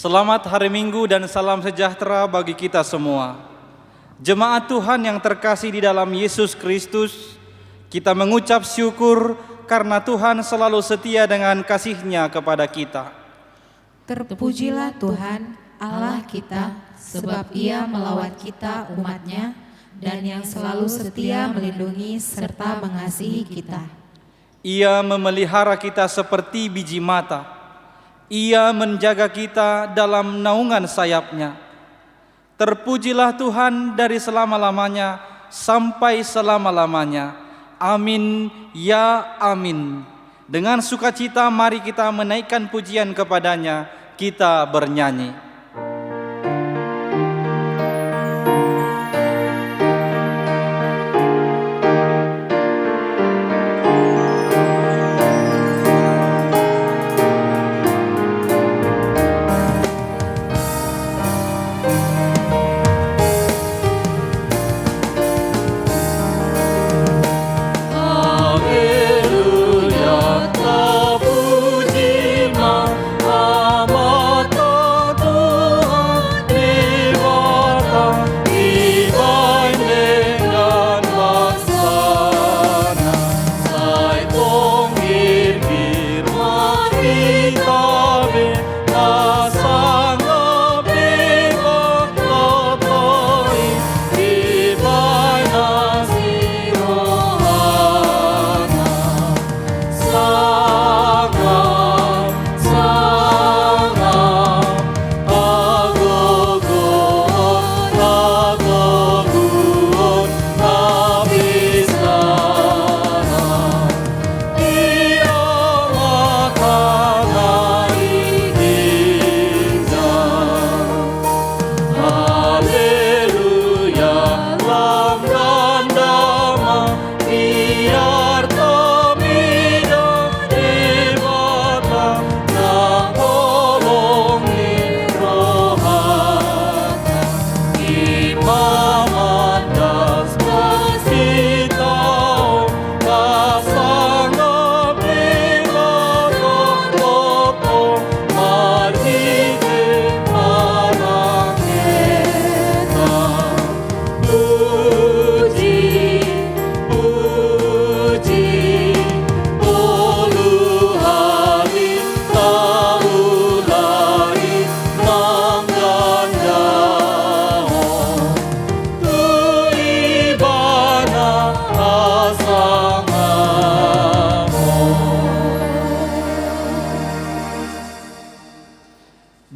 Selamat hari Minggu dan salam sejahtera bagi kita semua. Jemaat Tuhan yang terkasih di dalam Yesus Kristus, kita mengucap syukur karena Tuhan selalu setia dengan kasih-Nya kepada kita. Terpujilah Tuhan Allah kita, sebab Ia melawat kita umat-Nya dan yang selalu setia melindungi serta mengasihi kita. Ia memelihara kita seperti biji mata. Ia menjaga kita dalam naungan sayap-Nya. Terpujilah Tuhan dari selama-lamanya sampai selama-lamanya. Amin, ya amin. Dengan sukacita mari kita menaikkan pujian kepada-Nya, kita bernyanyi.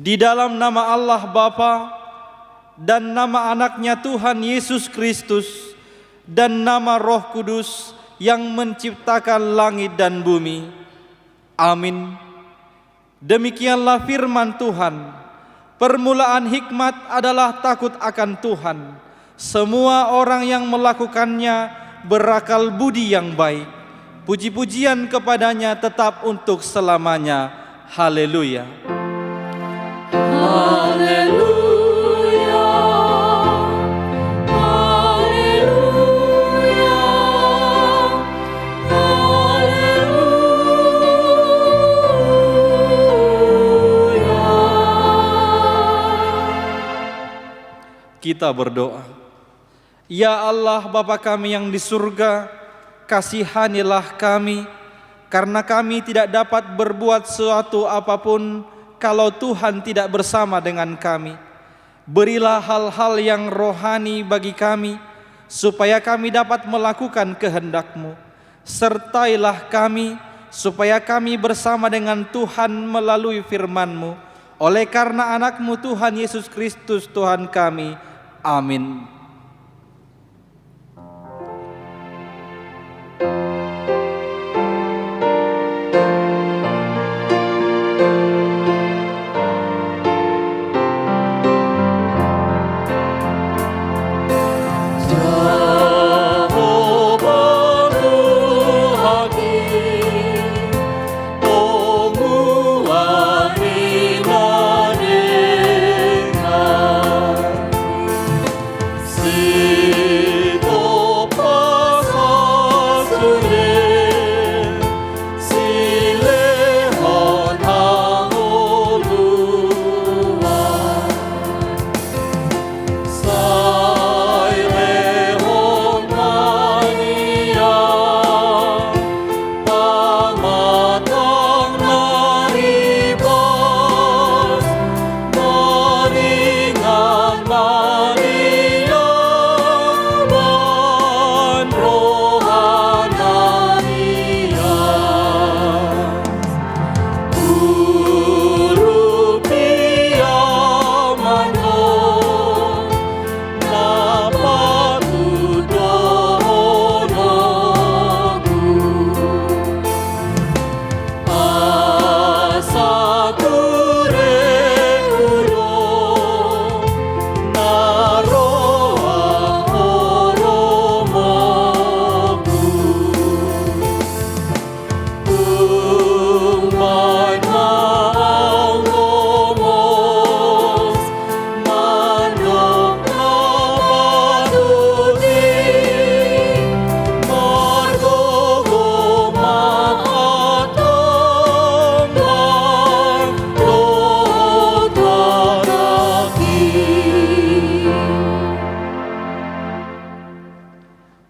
Di dalam nama Allah Bapa dan nama Anak-Nya Tuhan Yesus Kristus dan nama Roh Kudus yang menciptakan langit dan bumi. Amin. Demikianlah firman Tuhan. Permulaan hikmat adalah takut akan Tuhan. Semua orang yang melakukannya berakal budi yang baik. Puji-pujian kepada-Nya tetap untuk selamanya. Haleluya. Haleluya, haleluya, haleluya. Kita berdoa. Ya Allah Bapa kami yang di surga, kasihanilah kami, karena kami tidak dapat berbuat sesuatu apapun kalau Tuhan tidak bersama dengan kami. Berilah hal-hal yang rohani bagi kami, supaya kami dapat melakukan kehendak-Mu. Sertailah kami, supaya kami bersama dengan Tuhan melalui firman-Mu. Oleh karena Anak-Mu Tuhan Yesus Kristus Tuhan kami. Amin.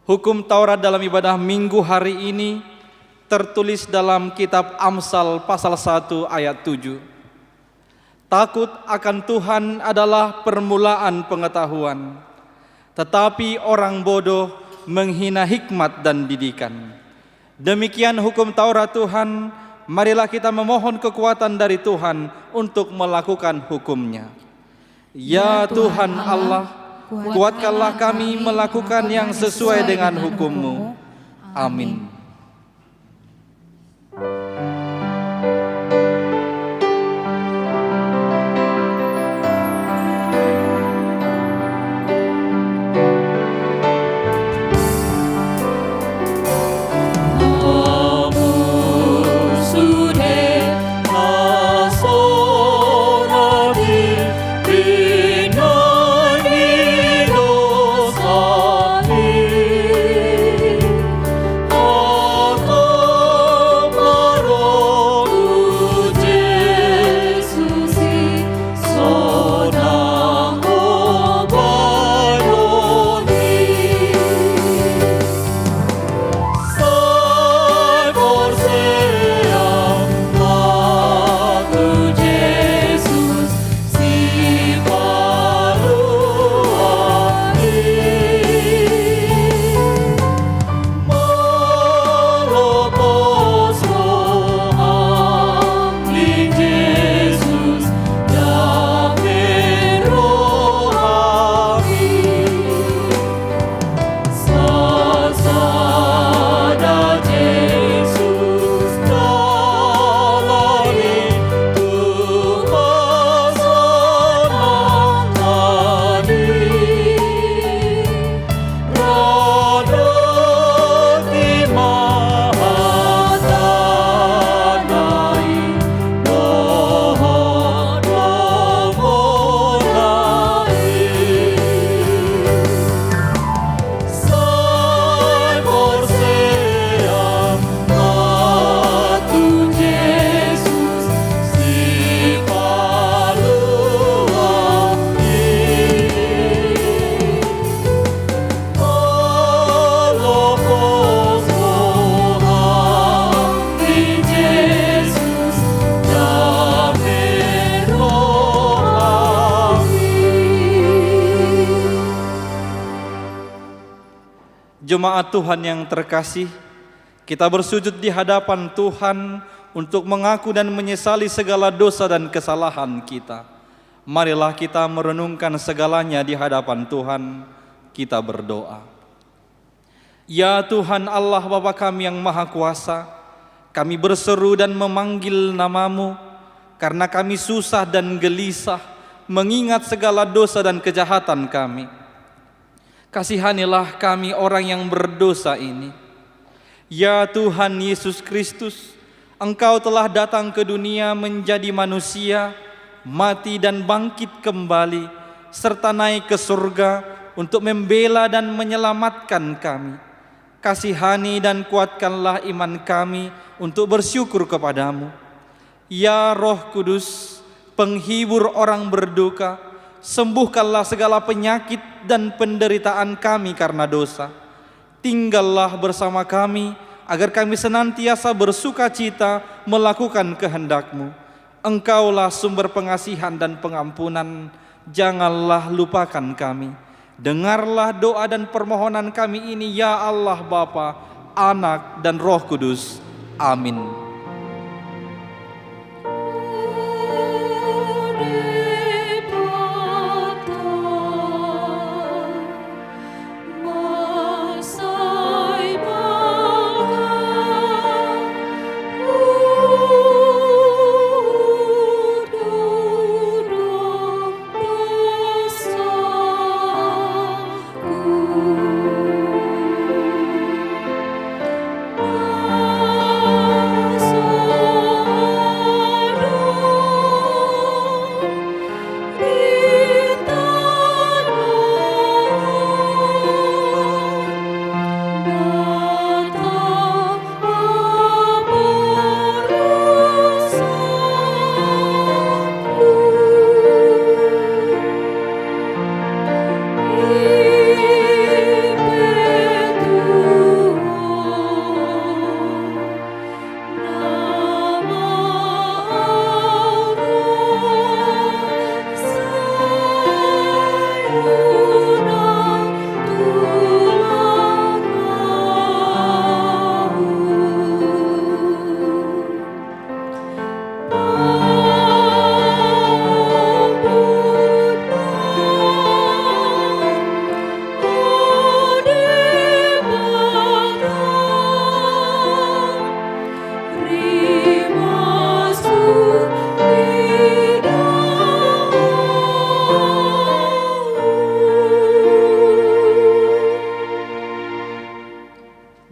Hukum Taurat dalam ibadah Minggu hari ini tertulis dalam kitab Amsal pasal 1 ayat 7. Takut akan Tuhan adalah permulaan pengetahuan, tetapi orang bodoh menghina hikmat dan didikan. Demikian hukum Taurat Tuhan, marilah kita memohon kekuatan dari Tuhan untuk melakukan hukum-Nya. Ya Tuhan Allah, kuatkanlah kami melakukan yang sesuai dengan hukum-Mu. Amin. Jemaat Tuhan yang terkasih, kita bersujud di hadapan Tuhan untuk mengaku dan menyesali segala dosa dan kesalahan kita. Marilah kita merenungkan segalanya di hadapan Tuhan, kita berdoa. Ya Tuhan Allah Bapa kami yang Maha Kuasa, kami berseru dan memanggil nama-Mu karena kami susah dan gelisah mengingat segala dosa dan kejahatan kami. Kasihanilah kami orang yang berdosa ini. Ya Tuhan Yesus Kristus, Engkau telah datang ke dunia menjadi manusia, mati dan bangkit kembali, serta naik ke surga untuk membela dan menyelamatkan kami. Kasihani dan kuatkanlah iman kami untuk bersyukur kepadamu. Ya Roh Kudus, penghibur orang berduka, sembuhkanlah segala penyakit dan penderitaan kami karena dosa. Tinggallah bersama kami agar kami senantiasa bersuka cita melakukan kehendak-Mu. Engkaulah sumber pengasihan dan pengampunan, janganlah lupakan kami. Dengarlah doa dan permohonan kami ini, ya Allah Bapa, Anak dan Roh Kudus. Amin.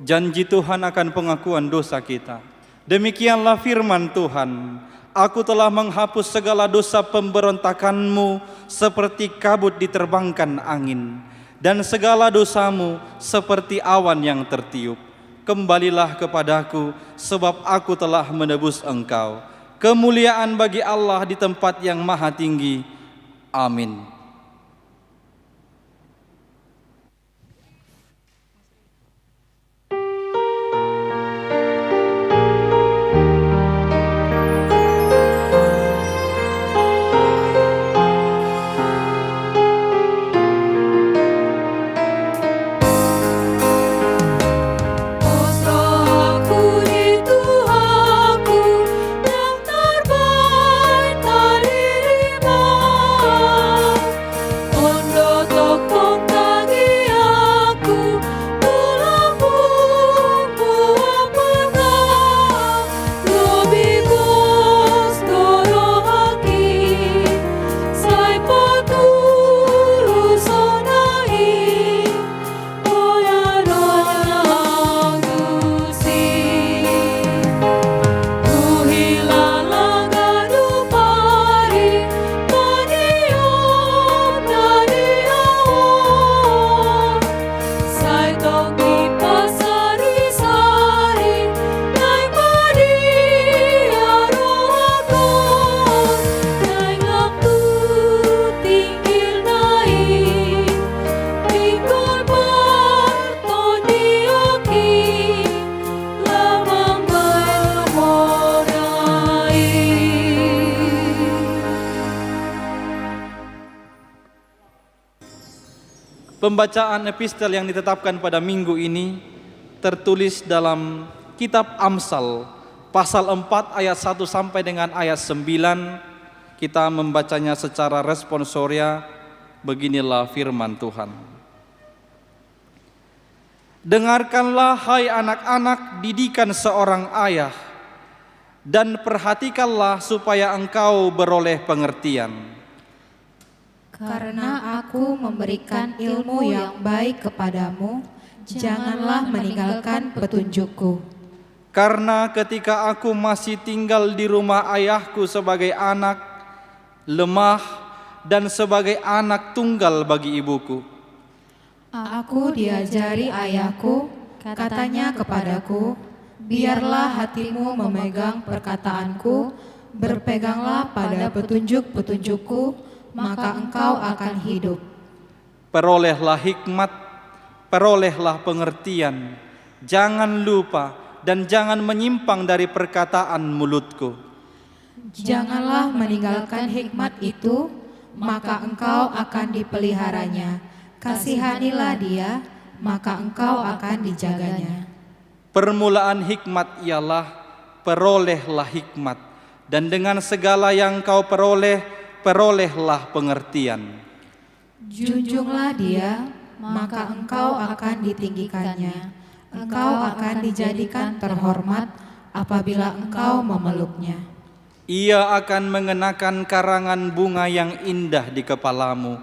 janji Tuhan akan pengakuan dosa kita. Demikianlah firman Tuhan, aku telah menghapus segala dosa pemberontakanmu seperti kabut diterbangkan angin, dan segala dosamu seperti awan yang tertiup. Kembalilah kepadaku, sebab aku telah menebus engkau. Kemuliaan bagi Allah di tempat yang maha tinggi. Amin. Pembacaan epistel yang ditetapkan pada minggu ini tertulis dalam kitab Amsal pasal 4 ayat 1 sampai dengan ayat 9. Kita membacanya secara responsoria. Beginilah firman Tuhan. Dengarkanlah hai anak-anak didikan seorang ayah, dan perhatikanlah supaya engkau beroleh pengertian. Karena aku memberikan ilmu yang baik kepadamu, janganlah meninggalkan petunjukku. Karena ketika aku masih tinggal di rumah ayahku sebagai anak, lemah dan sebagai anak tunggal bagi ibuku. Aku diajari ayahku, katanya kepadaku, biarlah hatimu memegang perkataanku, berpeganglah pada petunjuk-petunjukku, maka engkau akan hidup. Perolehlah hikmat, perolehlah pengertian, jangan lupa dan jangan menyimpang dari perkataan mulutku. Janganlah meninggalkan hikmat itu, maka engkau akan dipeliharanya. Kasihanilah dia, maka engkau akan dijaganya. Permulaan hikmat ialah perolehlah hikmat, dan dengan segala yang kau perolehlah pengertian. Junjunglah dia, maka engkau akan ditinggikannya. Engkau akan dijadikan terhormat apabila engkau memeluknya. Ia akan mengenakan karangan bunga yang indah di kepalamu,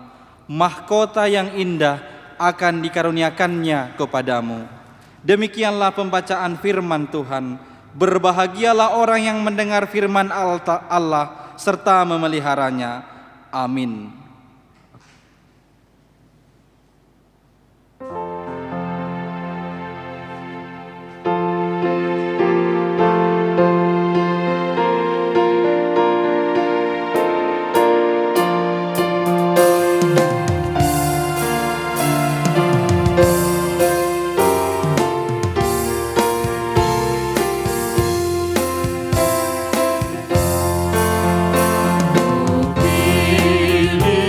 mahkota yang indah akan dikaruniakannya kepadamu. Demikianlah pembacaan firman Tuhan. Berbahagialah orang yang mendengar firman Allah serta memeliharanya. Amin. Pilih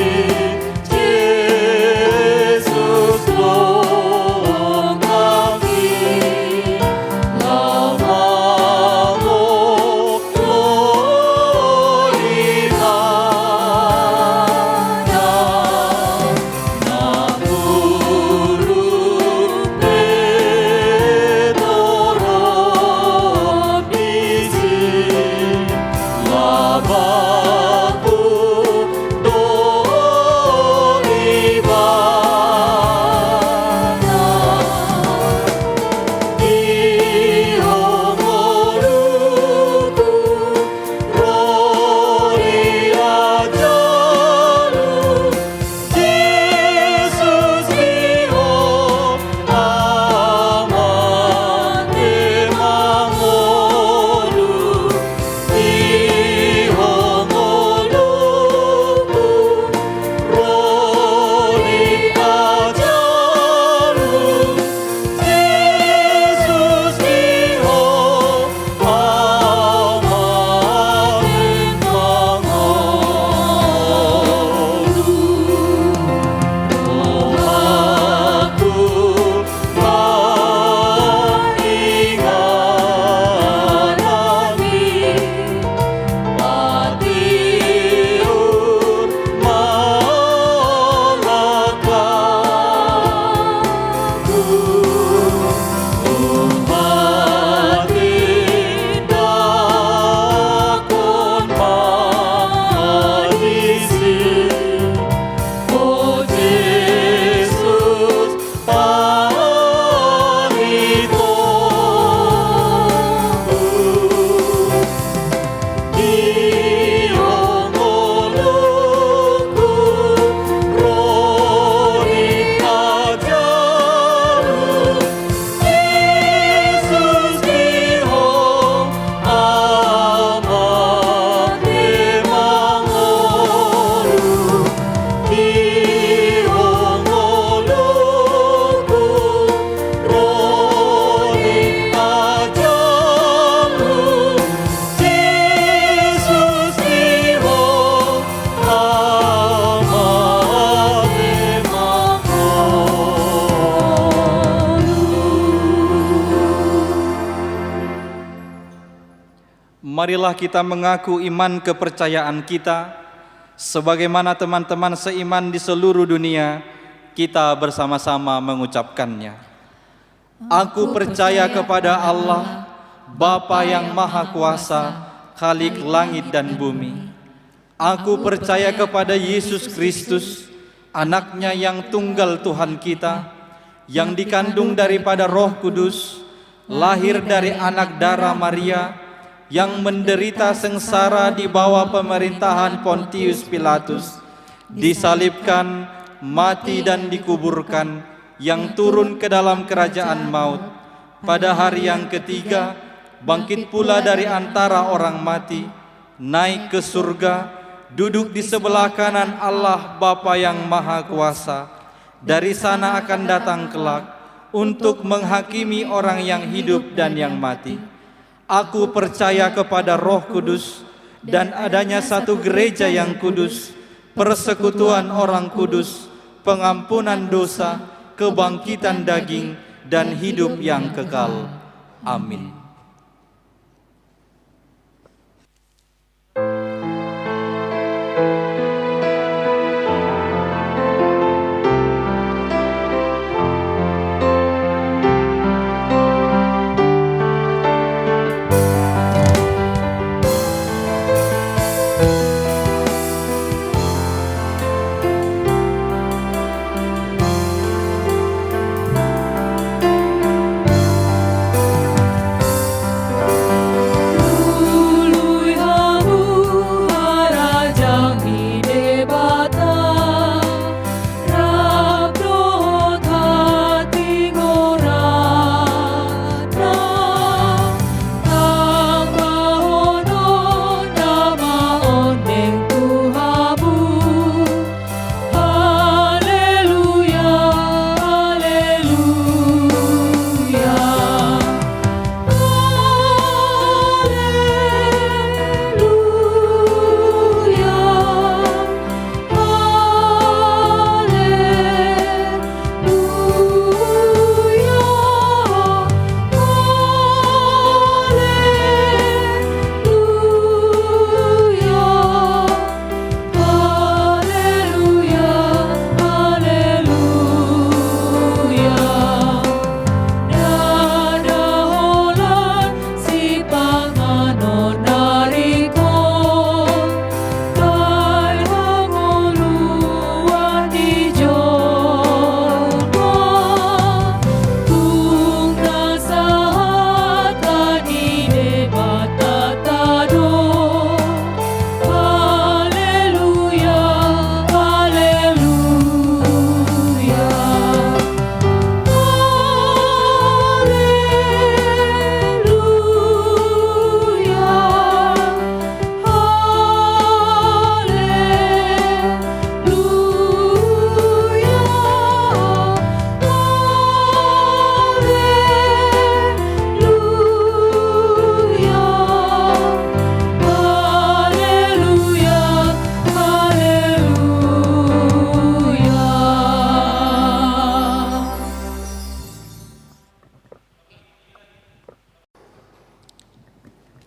marilah kita mengaku iman kepercayaan kita, sebagaimana teman-teman seiman di seluruh dunia, kita bersama-sama mengucapkannya. Aku percaya kepada Allah, Bapa yang Maha Kuasa, Khalik langit dan bumi. Aku percaya kepada Yesus Kristus, Anaknya yang tunggal Tuhan kita, yang dikandung daripada Roh Kudus, lahir dari anak darah Maria, yang menderita sengsara di bawah pemerintahan Pontius Pilatus, disalibkan, mati dan dikuburkan, yang turun ke dalam kerajaan maut, pada hari yang ketiga bangkit pula dari antara orang mati, naik ke surga, duduk di sebelah kanan Allah Bapa yang Maha Kuasa. Dari sana akan datang kelak untuk menghakimi orang yang hidup dan yang mati. Aku percaya kepada Roh Kudus dan adanya satu gereja yang kudus, persekutuan orang kudus, pengampunan dosa, kebangkitan daging, dan hidup yang kekal. Amin.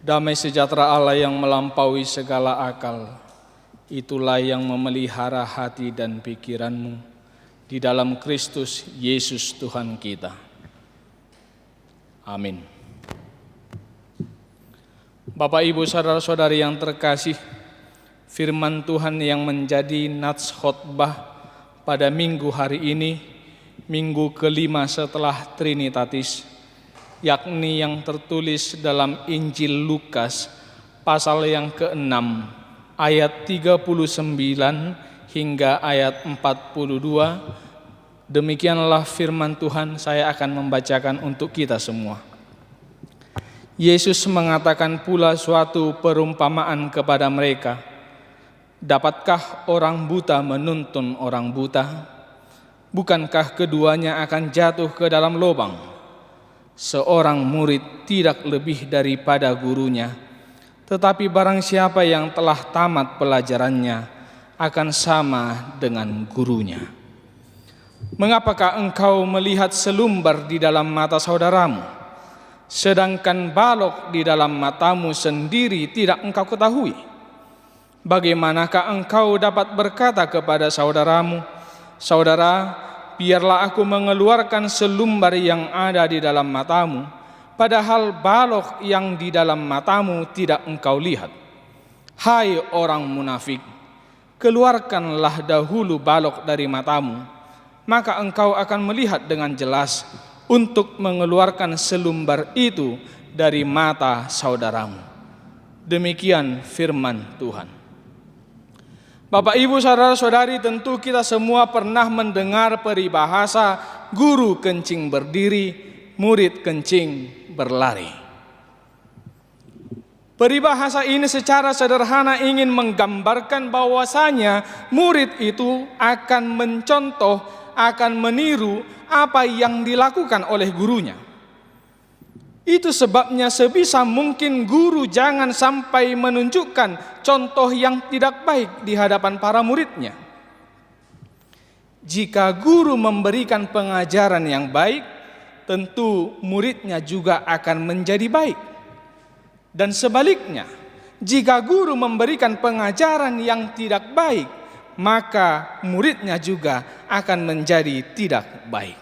Damai sejahtera Allah yang melampaui segala akal, itulah yang memelihara hati dan pikiranmu di dalam Kristus Yesus Tuhan kita. Amin. Bapak, Ibu, saudara-saudari yang terkasih, firman Tuhan yang menjadi nats khotbah pada minggu hari ini, minggu kelima setelah Trinitatis, yakni yang tertulis dalam Injil Lukas pasal yang ke-6 ayat 39 hingga ayat 42. Demikianlah firman Tuhan, saya akan membacakan untuk kita semua. Yesus mengatakan pula suatu perumpamaan kepada mereka. Dapatkah orang buta menuntun orang buta? Bukankah keduanya akan jatuh ke dalam lubang? Seorang murid tidak lebih daripada gurunya, tetapi barang siapa yang telah tamat pelajarannya akan sama dengan gurunya. Mengapakah engkau melihat selumbar di dalam mata saudaramu, sedangkan balok di dalam matamu sendiri tidak engkau ketahui? Bagaimanakah engkau dapat berkata kepada saudaramu, "Saudara, biarlah aku mengeluarkan selumbar yang ada di dalam matamu," padahal balok yang di dalam matamu tidak engkau lihat? Hai orang munafik, keluarkanlah dahulu balok dari matamu, maka engkau akan melihat dengan jelas untuk mengeluarkan selumbar itu dari mata saudaramu. Demikian firman Tuhan. Bapak, Ibu, saudara-saudari, tentu kita semua pernah mendengar peribahasa guru kencing berdiri, murid kencing berlari. Peribahasa ini secara sederhana ingin menggambarkan bahwasanya murid itu akan mencontoh, akan meniru apa yang dilakukan oleh gurunya. Itu sebabnya sebisa mungkin guru jangan sampai menunjukkan contoh yang tidak baik di hadapan para muridnya. Jika guru memberikan pengajaran yang baik, tentu muridnya juga akan menjadi baik. Dan sebaliknya, jika guru memberikan pengajaran yang tidak baik, maka muridnya juga akan menjadi tidak baik.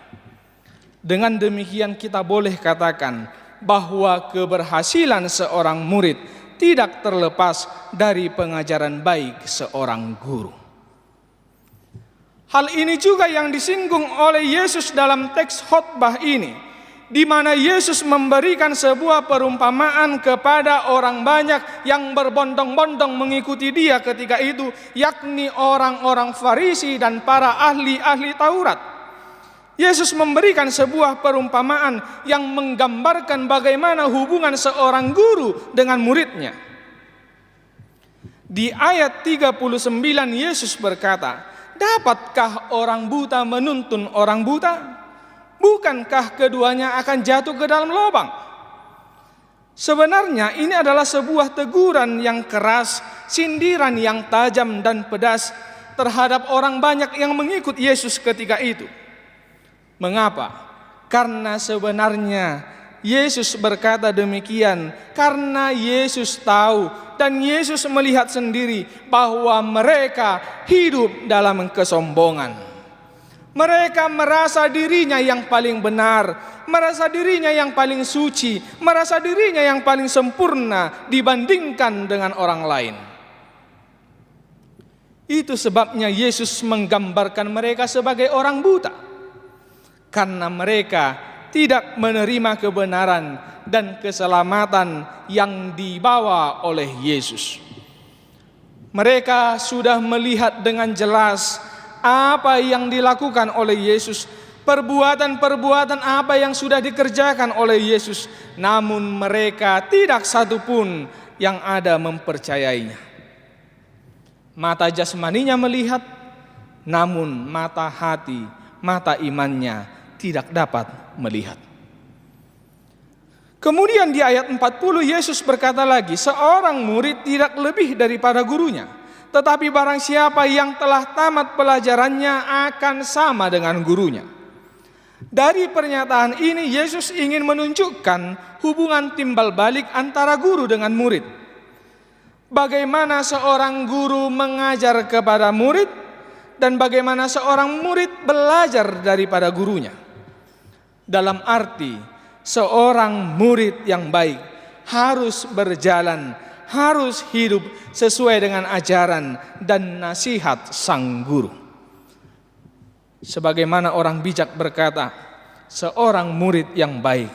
Dengan demikian kita boleh katakan bahwa keberhasilan seorang murid tidak terlepas dari pengajaran baik seorang guru. Hal ini juga yang disinggung oleh Yesus dalam teks khotbah ini, di mana Yesus memberikan sebuah perumpamaan kepada orang banyak yang berbondong-bondong mengikuti Dia ketika itu, yakni orang-orang Farisi dan para ahli-ahli Taurat. Yesus memberikan sebuah perumpamaan yang menggambarkan bagaimana hubungan seorang guru dengan muridnya. Di ayat 39 Yesus berkata, "Dapatkah orang buta menuntun orang buta? Bukankah keduanya akan jatuh ke dalam lubang?" Sebenarnya ini adalah sebuah teguran yang keras, sindiran yang tajam dan pedas terhadap orang banyak yang mengikut Yesus ketika itu. Mengapa? Karena sebenarnya Yesus berkata demikian karena Yesus tahu dan Yesus melihat sendiri bahwa mereka hidup dalam kesombongan. Mereka merasa dirinya yang paling benar, merasa dirinya yang paling suci, merasa dirinya yang paling sempurna dibandingkan dengan orang lain. Itu sebabnya Yesus menggambarkan mereka sebagai orang buta, karena mereka tidak menerima kebenaran dan keselamatan yang dibawa oleh Yesus. Mereka sudah melihat dengan jelas apa yang dilakukan oleh Yesus, perbuatan-perbuatan apa yang sudah dikerjakan oleh Yesus, namun mereka tidak satu pun yang ada mempercayainya. Mata jasmaninya melihat, namun mata hati, mata imannya tidak dapat melihat. Kemudian di ayat 40 Yesus berkata lagi, seorang murid tidak lebih daripada gurunya, tetapi barang siapa yang telah tamat pelajarannya akan sama dengan gurunya. Dari pernyataan ini Yesus ingin menunjukkan hubungan timbal balik antara guru dengan murid. Bagaimana seorang guru mengajar kepada murid dan bagaimana seorang murid belajar daripada gurunya. Dalam arti seorang murid yang baik harus berjalan, harus hidup sesuai dengan ajaran dan nasihat sang guru. Sebagaimana orang bijak berkata, seorang murid yang baik,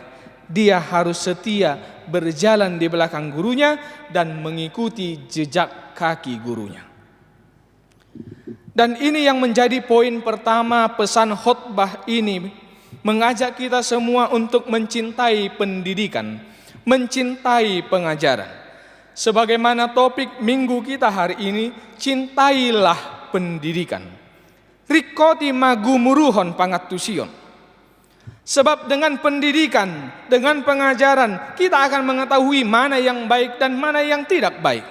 dia harus setia berjalan di belakang gurunya dan mengikuti jejak kaki gurunya. Dan ini yang menjadi poin pertama pesan khotbah ini, mengajak kita semua untuk mencintai pendidikan, mencintai pengajaran. Sebagaimana topik minggu kita hari ini, cintailah pendidikan. Rikoti magumuruhon pangatusion. Sebab dengan pendidikan, dengan pengajaran, kita akan mengetahui mana yang baik dan mana yang tidak baik.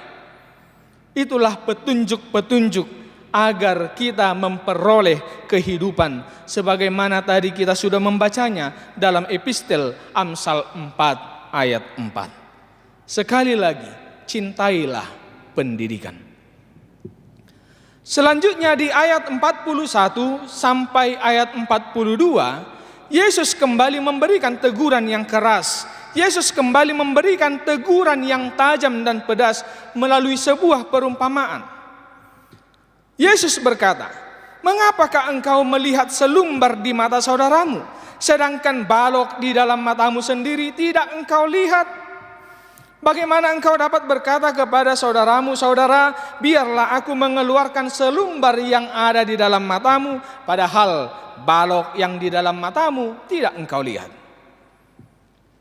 Itulah petunjuk-petunjuk agar kita memperoleh kehidupan sebagaimana tadi kita sudah membacanya dalam epistel Amsal 4 ayat 4. Sekali lagi, cintailah pendidikan. Selanjutnya di ayat 41 sampai ayat 42, Yesus kembali memberikan teguran yang keras. Yesus kembali memberikan teguran yang tajam dan pedas melalui sebuah perumpamaan. Yesus berkata, "Mengapakah engkau melihat selumbar di mata saudaramu, sedangkan balok di dalam matamu sendiri tidak engkau lihat? Bagaimana engkau dapat berkata kepada saudaramu, 'Saudara, biarlah aku mengeluarkan selumbar yang ada di dalam matamu,' padahal balok yang di dalam matamu tidak engkau lihat?"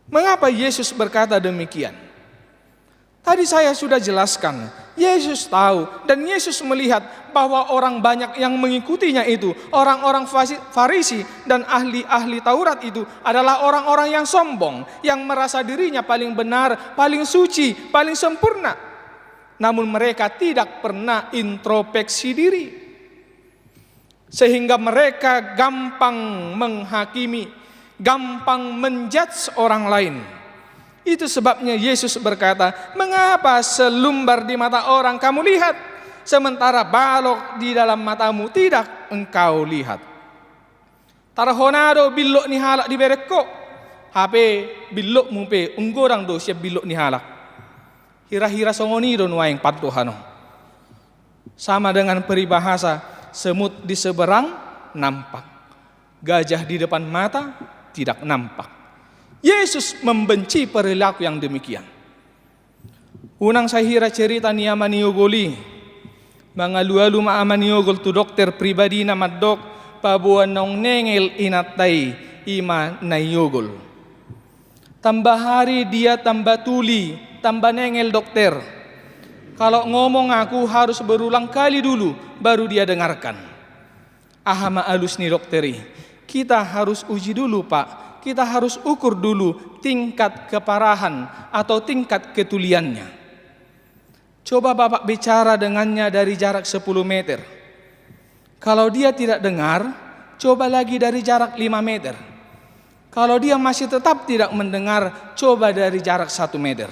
Mengapa Yesus berkata demikian? Tadi saya sudah jelaskan, Yesus tahu dan Yesus melihat bahwa orang banyak yang mengikutinya itu, orang-orang Farisi dan ahli-ahli Taurat itu adalah orang-orang yang sombong, yang merasa dirinya paling benar, paling suci, paling sempurna. Namun mereka tidak pernah introspeksi diri, sehingga mereka gampang menghakimi, gampang menjudge orang lain. Itu sebabnya Yesus berkata, "Mengapa selumbar di mata orang kamu lihat, sementara balok di dalam matamu tidak engkau lihat?" Tarahonado bilok ni halak di bereko, HP bilok mumpe unggorang do siap bilok ni halak. Hira-hira songoni do nuaing patuhano. Sama dengan peribahasa, semut di seberang nampak, gajah di depan mata tidak nampak. Yesus membenci perilaku yang demikian. Unang saya hira cerita ni amaniogoli, mangalu-alu maamaniogol tu dokter pribadi na madok, pabuan nong nengel inatay ima nayogol. Tambah hari dia tambah tuli, tambah nengel dokter. Kalau ngomong aku harus berulang kali dulu baru dia dengarkan. Ahama alus ni dokteri, kita harus uji dulu Pak. Kita harus ukur dulu tingkat keparahan atau tingkat ketuliannya. Coba Bapak bicara dengannya dari jarak 10 meter. Kalau dia tidak dengar, coba lagi dari jarak 5 meter. Kalau dia masih tetap tidak mendengar, coba dari jarak 1 meter.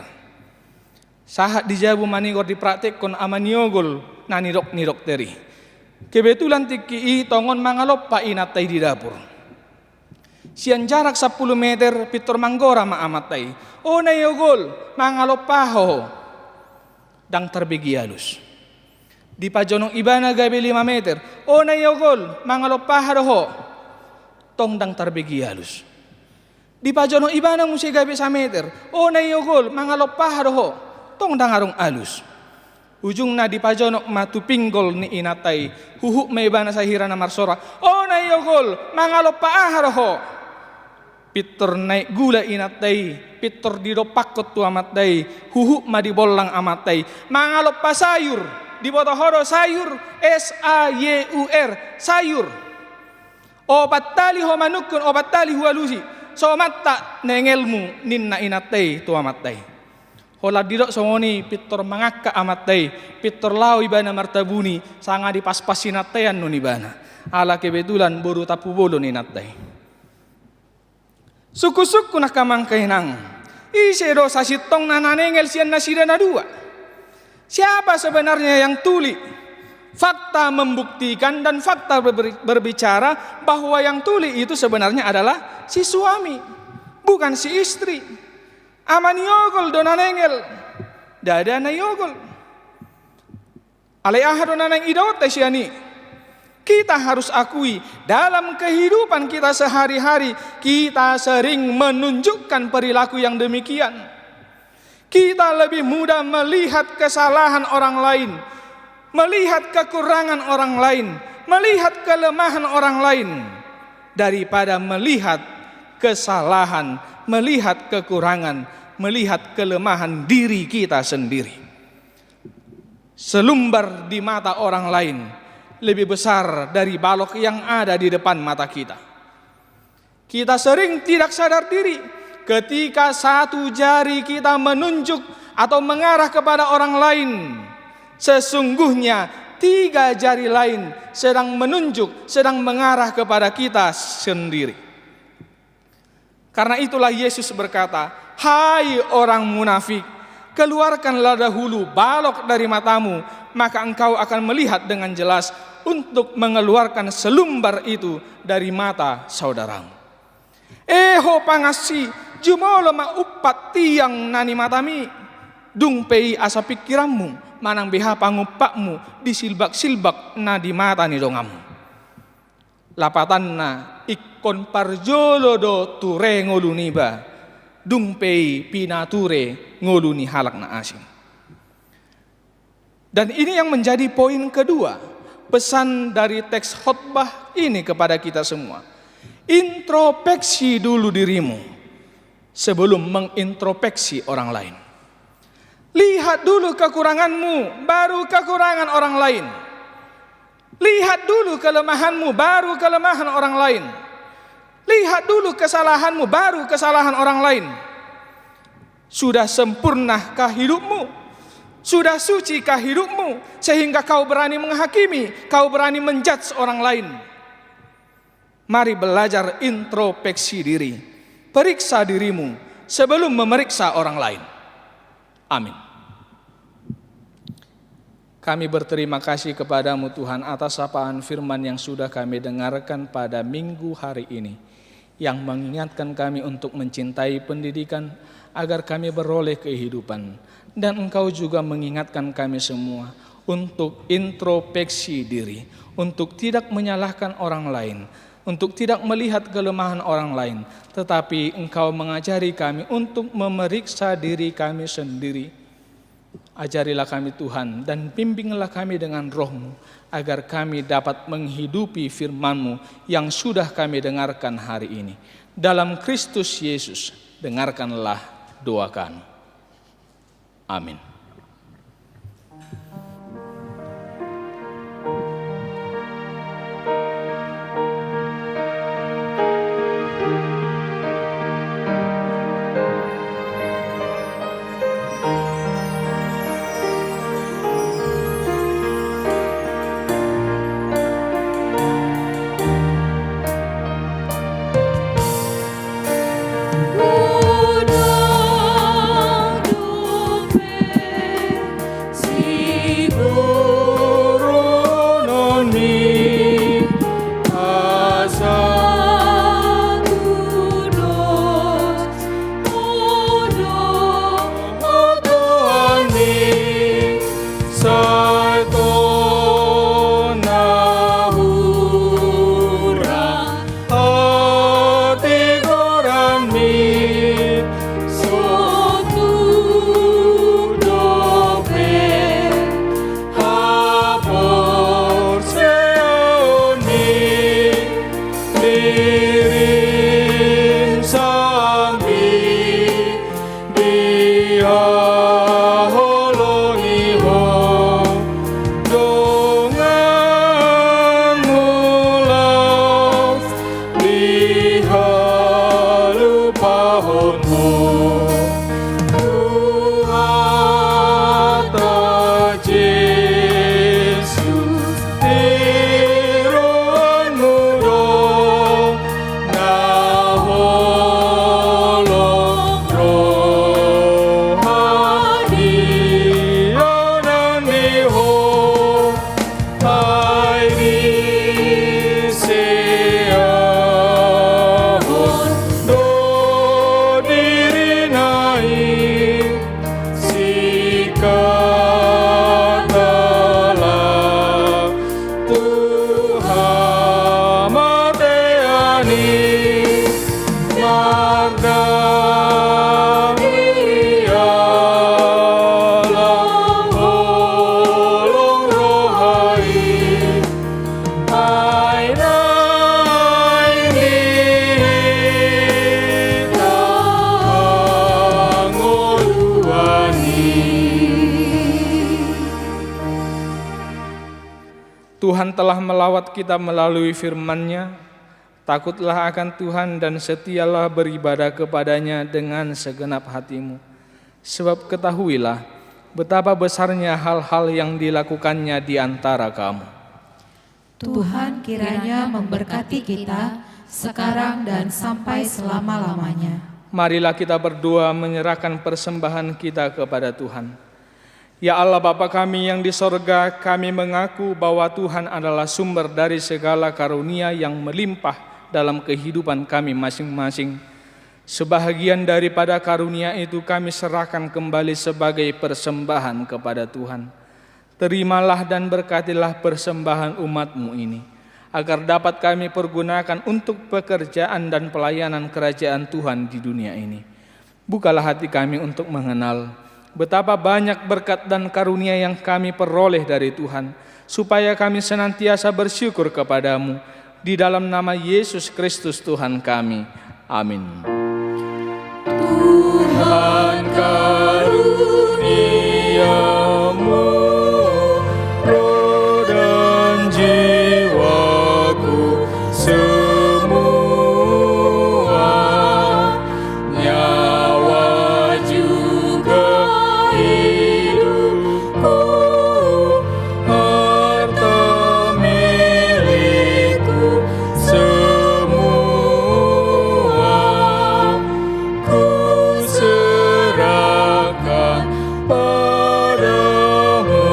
Sahat dijabu manigor dipraktek kon amaniogol nani dok ni dokteri. Kebetulan tiki tongon mangalop pa inatay di dapur. Sian jarak 10 meter pitor manggora maamatay. O nayogol, mangalopaho. Dang terbigi halus. Di pajonong iba na gabi 5 meter. O nayogol, mangalopaho ho. Tong dang terbigi halus. Di pajonong iba na musi gabi 1 meter. O nayogol, mangalopaho ho. Tong dang arong halus. Ujung na di pajonok matupinggol ni inatay. Huhuk may iba na sa hira na marsora. O nayogol, mangalopaho ho. Pitor naik gula inatay, pitor didopakot tu amatay, huhu madibolang amatay, mangalop pa sayur, di botohoro sayur, S-A-Y-U-R, sayur. Obat tali ho manukun, obat tali hualusi, so matta nengelmu ninna inatay tu amatay. Hola didok songoni pitor mangakka amatay, pitor lau ibana martabuni, sanga dipaspasin atayan nun ibana. Ala kebetulan boru tapu bolo ninatay. Suku-suku nak kamangkay nang isero sa sitong nananengel siyan na sila na dua. Siapa sebenarnya yang tuli? Fakta membuktikan dan fakta berbicara bahwa yang tuli itu sebenarnya adalah si suami, bukan si istri. Amaniogol donanengel, dada nayogol. Alayah donaneng idot siani. Kita harus akui dalam kehidupan kita sehari-hari kita sering menunjukkan perilaku yang demikian. Kita lebih mudah melihat kesalahan orang lain, melihat kekurangan orang lain, melihat kelemahan orang lain daripada melihat kesalahan, melihat kekurangan, melihat kelemahan diri kita sendiri. Selumbar di mata orang lain lebih besar dari balok yang ada di depan mata kita. Kita sering tidak sadar diri ketika satu jari kita menunjuk atau mengarah kepada orang lain. Sesungguhnya 3 jari lain sedang menunjuk, sedang mengarah kepada kita sendiri. Karena itulah Yesus berkata, Hai orang munafik, keluarkanlah dahulu balok dari matamu, maka engkau akan melihat dengan jelas untuk mengeluarkan selumbar itu dari mata saudaramu. Eho pangasi, jumolo maupat tiang nani matami, dungpei asa pikiranmu, manang beha pangupakmu disilbak-silbak na di mata ni dongamu. Lapatanna ikkon parjolo do ture ngoluniba, dungpei pinature ngoluni halak na asin. Dan ini yang menjadi poin kedua, pesan dari teks khotbah ini kepada kita semua. Introspeksi dulu dirimu sebelum mengintrospeksi orang lain. Lihat dulu kekuranganmu, baru kekurangan orang lain. Lihat dulu kelemahanmu, baru kelemahan orang lain. Lihat dulu kesalahanmu, baru kesalahan orang lain. Sudah sempurnakah hidupmu? Sudah sucikah hidupmu sehingga kau berani menghakimi, kau berani menjudge orang lain? Mari belajar introspeksi diri. Periksa dirimu sebelum memeriksa orang lain. Amin. Kami berterima kasih kepadamu Tuhan atas sapaan firman yang sudah kami dengarkan pada minggu hari ini, yang mengingatkan kami untuk mencintai pendidikan agar kami beroleh kehidupan. Dan Engkau juga mengingatkan kami semua untuk introspeksi diri, untuk tidak menyalahkan orang lain, untuk tidak melihat kelemahan orang lain, tetapi Engkau mengajari kami untuk memeriksa diri kami sendiri. Ajarilah kami Tuhan dan bimbinglah kami dengan Roh-Mu agar kami dapat menghidupi firman-Mu yang sudah kami dengarkan hari ini. Dalam Kristus Yesus, dengarkanlah doa kami. Amin. Tuhan telah melawat kita melalui firman-Nya. Takutlah akan Tuhan dan setialah beribadah kepada-Nya dengan segenap hatimu. Sebab ketahuilah betapa besarnya hal-hal yang dilakukannya di antara kamu. Tuhan kiranya memberkati kita sekarang dan sampai selama-lamanya. Marilah kita berdoa menyerahkan persembahan kita kepada Tuhan. Ya Allah Bapa kami yang di sorga, kami mengaku bahwa Tuhan adalah sumber dari segala karunia yang melimpah dalam kehidupan kami masing-masing. Sebahagian daripada karunia itu kami serahkan kembali sebagai persembahan kepada Tuhan. Terimalah dan berkatilah persembahan umat-Mu ini, agar dapat kami pergunakan untuk pekerjaan dan pelayanan kerajaan Tuhan di dunia ini. Bukalah hati kami untuk mengenal betapa banyak berkat dan karunia yang kami peroleh dari Tuhan, supaya kami senantiasa bersyukur kepadamu. Di dalam nama Yesus Kristus Tuhan kami. Amin. Tuhan karuniamu, roh dan jiwaku semua, nyawa juga hidupku, harta milikku semua, ku serahkan padamu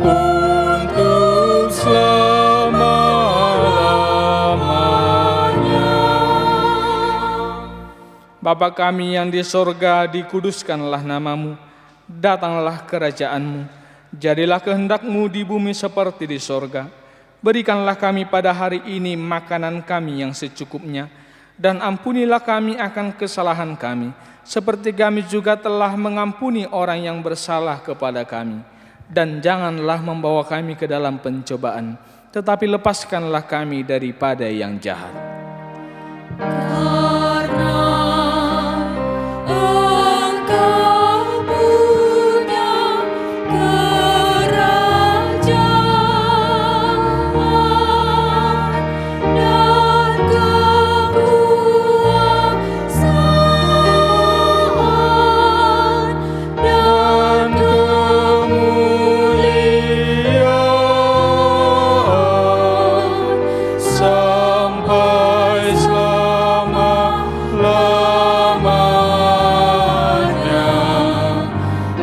untuk selama-lamanya. Bapa kami yang di sorga, dikuduskanlah namamu, datanglah kerajaanmu, jadilah kehendak-Mu di bumi seperti di sorga. Berikanlah kami pada hari ini makanan kami yang secukupnya, dan ampunilah kami akan kesalahan kami, seperti kami juga telah mengampuni orang yang bersalah kepada kami. Dan janganlah membawa kami ke dalam pencobaan, tetapi lepaskanlah kami daripada yang jahat. Karena Engkau punya kerajaan dan kekuasaan dan kemuliaan Sampai selama-lamanya.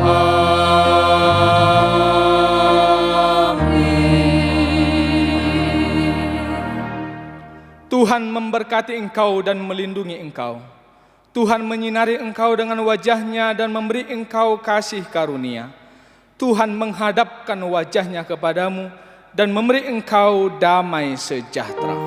Amin. Tuhan memberkati engkau dan melindungi engkau. Tuhan menyinari engkau dengan wajah-Nya dan memberi engkau kasih karunia. Tuhan menghadapkan wajah-Nya kepadamu dan memberi engkau damai sejahtera.